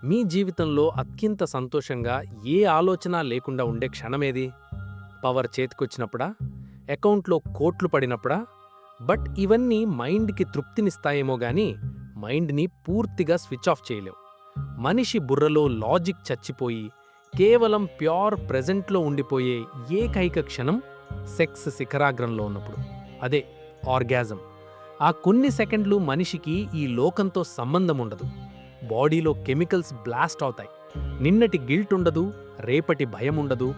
మీ జీవితంలో అత్యంత సంతోషంగా ఏ ఆలోచన లేకుండా ఉండే క్షణమేది? పవర్ చేతికొచ్చినప్పుడా? అకౌంట్లో కోట్లు పడినప్పుడా? బట్ ఇవన్నీ మైండ్కి తృప్తినిస్తాయేమో గాని మైండ్ని పూర్తిగా స్విచ్ ఆఫ్ చేయలేవు. మనిషి బుర్రలో లాజిక్ చచ్చిపోయి కేవలం ప్యూర్ ప్రెజెంట్లో ఉండిపోయే ఏకైక క్షణం సెక్స్ శిఖరాగ్రంలో ఉన్నప్పుడు. అదే ఆర్గాజం. ఆ కొన్ని సెకండ్లు మనిషికి ఈ లోకంతో సంబంధం ఉండదు. బాడీలో కెమికల్స్ బ్లాస్ట్ అవుతాయి. నిన్నటి గిల్ట్ ఉండదు, రేపటి భయం ఉండదు,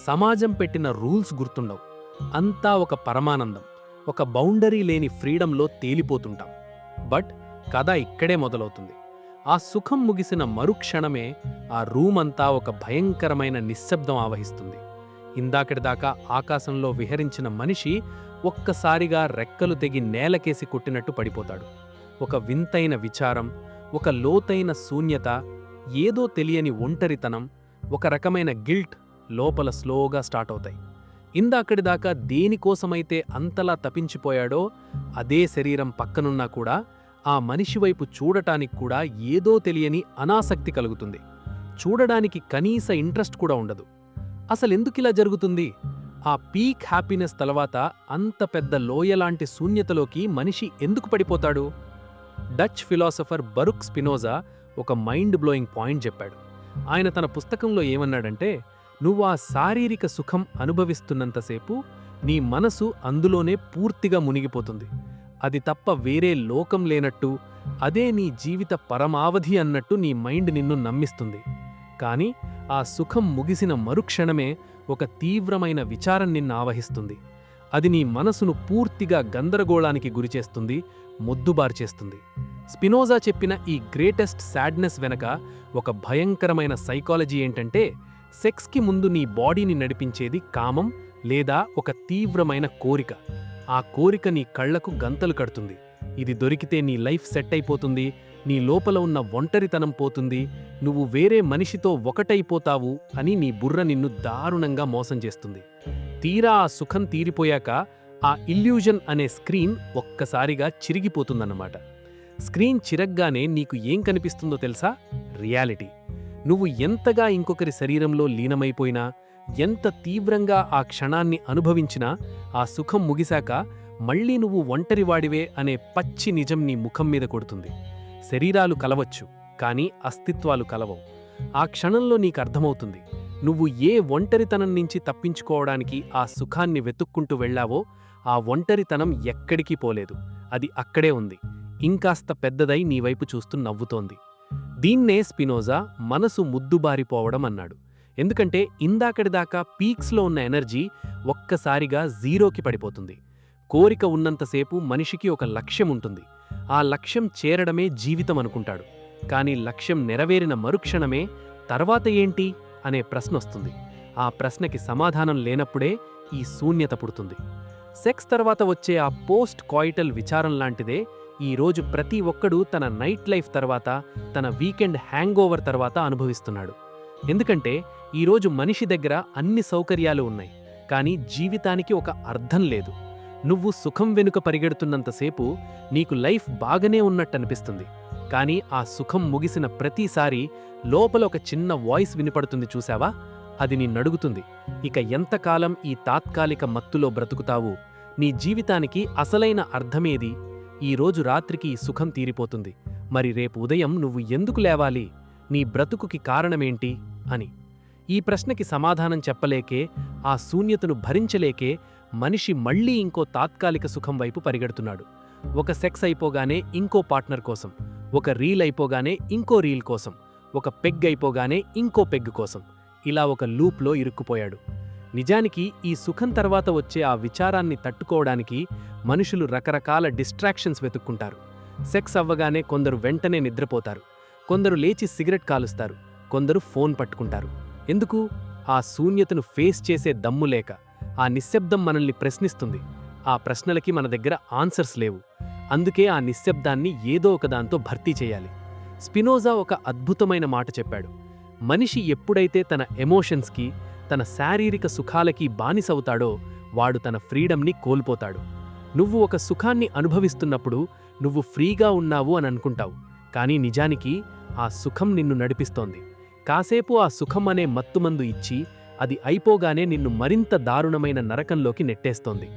సమాజం పెట్టిన రూల్స్ గుర్తుండవు. అంతా ఒక పరమానందం, ఒక బౌండరీ లేని ఫ్రీడంలో తేలిపోతుంటాం. బట్ కథ ఇక్కడే మొదలవుతుంది. ఆ సుఖం ముగిసిన మరుక్షణమే ఆ రూమ్ అంతా ఒక భయంకరమైన నిశ్శబ్దం ఆవహిస్తుంది. ఇందాకటిదాకా ఆకాశంలో విహరించిన మనిషి ఒక్కసారిగా రెక్కలు తెగి నేలకేసి కొట్టినట్టు పడిపోతాడు. ఒక వింతైన విచారం, ఒక లోతైన శూన్యత, ఏదో తెలియని ఒంటరితనం, ఒక రకమైన గిల్ట్ లోపల స్లోగా స్టార్ట్ అవుతాయి. ఇందాకడిదాకా దేనికోసమైతే అంతలా తపించిపోయాడో అదే శరీరం పక్కనున్నా కూడా ఆ మనిషి వైపు చూడటానికి కూడా ఏదో తెలియని అనాసక్తి కలుగుతుంది. చూడడానికి కనీస ఇంట్రెస్ట్ కూడా ఉండదు. అసలెందుకిలా జరుగుతుంది? ఆ పీక్ హ్యాపీనెస్ తర్వాత అంత పెద్ద లోయలాంటి శూన్యతలోకి మనిషి ఎందుకు పడిపోతాడు? డచ్ ఫిలాసఫర్ బరుక్ స్పినోజా ఒక మైండ్ బ్లోయింగ్ పాయింట్ చెప్పాడు. ఆయన తన పుస్తకంలో ఏమన్నాడంటే, నువ్వు ఆ శారీరక సుఖం అనుభవిస్తున్నంతసేపు నీ మనసు అందులోనే పూర్తిగా మునిగిపోతుంది. అది తప్ప వేరే లోకం లేనట్టు, అదే నీ జీవిత పరమావధి అన్నట్టు నీ మైండ్ నిన్ను నమ్మిస్తుంది. కాని ఆ సుఖం ముగిసిన మరుక్షణమే ఒక తీవ్రమైన విచారం నిన్ను ఆవహిస్తుంది. అది నీ మనసును పూర్తిగా గందరగోళానికి గురిచేస్తుంది, మొద్దుబార్చేస్తుంది. స్పినోజా చెప్పిన ఈ గ్రేటెస్ట్ సాడ్నెస్ వెనక ఒక భయంకరమైన సైకాలజీ ఏంటంటే, సెక్స్కి ముందు నీ బాడీని నడిపించేది కామం లేదా ఒక తీవ్రమైన కోరిక. ఆ కోరిక నీ కళ్లకు గంతలు కడుతుంది. ఇది దొరికితే నీ లైఫ్ సెట్ అయిపోతుంది, నీ లోపల ఉన్న ఒంటరితనం పోతుంది, నువ్వు వేరే మనిషితో ఒకటైపోతావు అని నీ బుర్ర నిన్ను దారుణంగా మోసం చేస్తుంది. తీరా ఆ సుఖం తీరిపోయాక ఆ ఇల్యూజన్ అనే స్క్రీన్ ఒక్కసారిగా చిరిగిపోతుందన్నమాట. స్క్రీన్ చిరగ్గానే నీకు ఏం కనిపిస్తుందో తెలుసా? రియాలిటీ. నువ్వు ఎంతగా ఇంకొకరి శరీరంలో లీనమైపోయినా, ఎంత తీవ్రంగా ఆ క్షణాన్ని అనుభవించినా, ఆ సుఖం ముగిశాక మళ్ళీ నువ్వు ఒంటరివాడివే అనే పచ్చి నిజం నీ ముఖం మీద కొడుతుంది. శరీరాలు కలవచ్చు, కానీ అస్తిత్వాలు కలవవు. ఆ క్షణంలో నీకర్థమవుతుంది, నువ్వు ఏ ఒంటరితనం నుంచి తప్పించుకోవడానికి ఆ సుఖాన్ని వెతుక్కుంటూ వెళ్లావో ఆ ఒంటరితనం ఎక్కడికి పోలేదు. అది అక్కడే ఉంది, ఇంకాస్త పెద్దదై నీవైపు చూస్తూ నవ్వుతోంది. దీన్నే స్పినోజా మనసు ముద్దుబారిపోవడం అన్నాడు. ఎందుకంటే ఇందాకడిదాకా పీక్స్లో ఉన్న ఎనర్జీ ఒక్కసారిగా జీరోకి పడిపోతుంది. కోరిక ఉన్నంతసేపు మనిషికి ఒక లక్ష్యం ఉంటుంది. ఆ లక్ష్యం చేరడమే జీవితం అనుకుంటాడు. కానీ లక్ష్యం నెరవేరిన మరుక్షణమే తర్వాత ఏంటి అనే ప్రశ్నొస్తుంది. ఆ ప్రశ్నకి సమాధానం లేనప్పుడే ఈ శూన్యత పుడుతుంది. సెక్స్ తర్వాత వచ్చే ఆ పోస్ట్ కాయిటల్ విచారం లాంటిదే ఈరోజు ప్రతి ఒక్కడూ తన నైట్ లైఫ్ తర్వాత, తన వీకెండ్ హ్యాంగ్ ఓవర్ తర్వాత అనుభవిస్తున్నాడు. ఎందుకంటే ఈరోజు మనిషి దగ్గర అన్ని సౌకర్యాలు ఉన్నాయి, కానీ జీవితానికి ఒక అర్థం లేదు. నువ్వు సుఖం వెనుక పరిగెడుతున్నంతసేపు నీకు లైఫ్ బాగానే ఉన్నట్టనిపిస్తుంది. కానీ ఆ సుఖం ముగిసిన ప్రతిసారి లోపల ఒక చిన్న వాయిస్ వినపడుతుంది చూశావా? అది నిన్నడుగుతుంది, ఇక ఎంతకాలం ఈ తాత్కాలిక మత్తులో బ్రతుకుతావు? నీ జీవితానికి అసలైన అర్థమేది? ఈరోజు రాత్రికి ఈ సుఖం తీరిపోతుంది, మరి రేపు ఉదయం నువ్వు ఎందుకు లేవాలి? నీ బ్రతుకుకి కారణమేంటి అని. ఈ ప్రశ్నకి సమాధానం చెప్పలేకే, ఆ శూన్యతను భరించలేకే మనిషి మళ్లీ ఇంకో తాత్కాలిక సుఖం వైపు పరిగెడుతున్నాడు. ఒక సెక్స్ అయిపోగానే ఇంకో పార్ట్నర్ కోసం, ఒక రీల్ అయిపోగానే ఇంకో రీల్ కోసం, ఒక పెగ్ అయిపోగానే ఇంకో పెగ్ కోసం, ఇలా ఒక లూప్లో ఇరుక్కుపోయాడు. నిజానికి ఈ సుఖం తర్వాత వచ్చే ఆ విచారాన్ని తట్టుకోవడానికి మనుషులు రకరకాల డిస్ట్రాక్షన్స్ వెతుక్కుంటారు. సెక్స్ అవ్వగానే కొందరు వెంటనే నిద్రపోతారు, కొందరు లేచి సిగరెట్ కాలుస్తారు, కొందరు ఫోన్ పట్టుకుంటారు. ఎందుకు? ఆ శూన్యతను ఫేస్ చేసే దమ్ము లేక. ఆ నిశ్శబ్దం మనల్ని ప్రశ్నిస్తుంది. ఆ ప్రశ్నలకి మన దగ్గర ఆన్సర్స్ లేవు. అందుకే ఆ నిశ్శబ్దాన్ని ఏదో ఒకదాంతో భర్తీ చేయాలి. స్పినోజా ఒక అద్భుతమైన మాట చెప్పాడు. మనిషి ఎప్పుడైతే తన ఎమోషన్స్కి, తన శారీరక సుఖాలకి బానిసవుతాడో వాడు తన ఫ్రీడమ్ని కోల్పోతాడు. నువ్వు ఒక సుఖాన్ని అనుభవిస్తున్నప్పుడు నువ్వు ఫ్రీగా ఉన్నావు అని అనుకుంటావు, కానీ నిజానికి ఆ సుఖం నిన్ను నడిపిస్తోంది. కాసేపు ఆ సుఖం అనే మత్తుమందు ఇచ్చి అది అయిపోగానే నిన్ను మరింత దారుణమైన నరకంలోకి నెట్టేస్తోంది.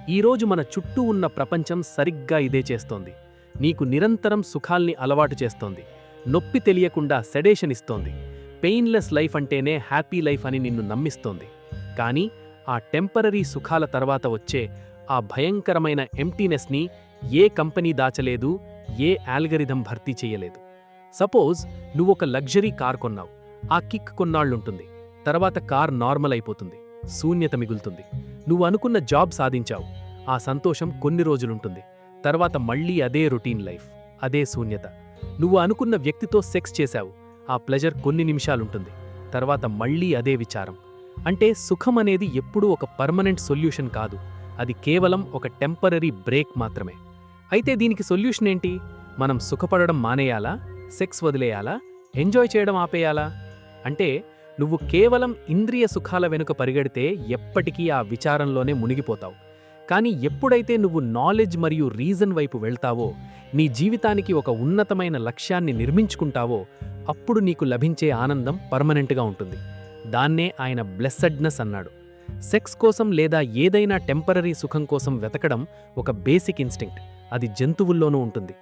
ఈరోజు మన చుట్టూ ఉన్న ప్రపంచం సరిగ్గా ఇదే చేస్తోంది. నీకు నిరంతరం సుఖాల్ని అలవాటు చేస్తోంది. నొప్పి తెలియకుండా సెడేషన్ ఇస్తోంది. పెయిన్లెస్ లైఫ్ అంటేనే హ్యాపీ లైఫ్ అని నిన్ను నమ్మిస్తోంది. కానీ ఆ టెంపరరీ సుఖాల తర్వాత వచ్చే ఆ భయంకరమైన ఎంప్టీనెస్ని ఏ కంపెనీ దాచలేదు, ఏ ఆల్గరిథం భర్తీ చెయ్యలేదు. సపోజ్ నువ్వొక లగ్జరీ కార్ కొన్నావు. ఆ కిక్ కొన్నాళ్లుంటుంది. తర్వాత కార్ నార్మల్ అయిపోతుంది. శూన్యత మిగులుతుంది. నువ్వు అనుకున్న జాబ్ సాధించావు. ఆ సంతోషం కొన్ని రోజులుంటుంది. తర్వాత మళ్ళీ అదే రొటీన్ లైఫ్, అదే శూన్యత. నువ్వు అనుకున్న వ్యక్తితో సెక్స్ చేశావు. ఆ ప్లెజర్ కొన్ని నిమిషాలుంటుంది. తర్వాత మళ్ళీ అదే విచారం. అంటే సుఖం అనేది ఎప్పుడూ ఒక పర్మనెంట్ సొల్యూషన్ కాదు. అది కేవలం ఒక టెంపరరీ బ్రేక్ మాత్రమే. అయితే దీనికి సొల్యూషన్ ఏంటి? మనం సుఖపడడం మానేయాలా? సెక్స్ వదిలేయాలా? ఎంజాయ్ చేయడం ఆపేయాలా? అంటే నువ్వు కేవలం ఇంద్రియ సుఖాల వెనుక పరిగెడితే ఎప్పటికీ ఆ విచారంలోనే మునిగిపోతావు. కానీ ఎప్పుడైతే నువ్వు నాలెడ్జ్ మరియు రీజన్ వైపు వెళ్తావో, నీ జీవితానికి ఒక ఉన్నతమైన లక్ష్యాన్ని నిర్మించుకుంటావో, అప్పుడు నీకు లభించే ఆనందం పర్మనెంట్గా ఉంటుంది. దాన్నే ఆయన బ్లెస్సడ్నెస్ అన్నాడు. సెక్స్ కోసం లేదా ఏదైనా టెంపరరీ సుఖం కోసం వెతకడం ఒక బేసిక్ ఇన్స్టింక్ట్. అది జంతువుల్లోనూ ఉంటుంది.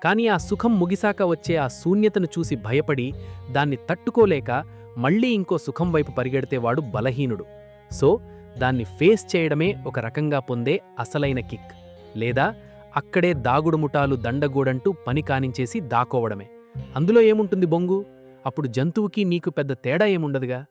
కానీ ఆ సుఖం ముగిసాక వచ్చే ఆ శూన్యతను చూసి భయపడి దాన్ని తట్టుకోలేక మళ్ళీ ఇంకో సుఖం వైపు పరిగెడితేవాడు బలహీనుడు. సో దాన్ని ఫేస్ చేయడమే ఒక రకంగా పొందే అసలైన కిక్. లేదా అక్కడే దాగుడుముటాలు దండగూడంటూ పని కానించేసి దాకోవడమే. అందులో ఏముంటుంది బొంగు? అప్పుడు జంతువుకి నీకు పెద్ద తేడా ఏముండదుగా.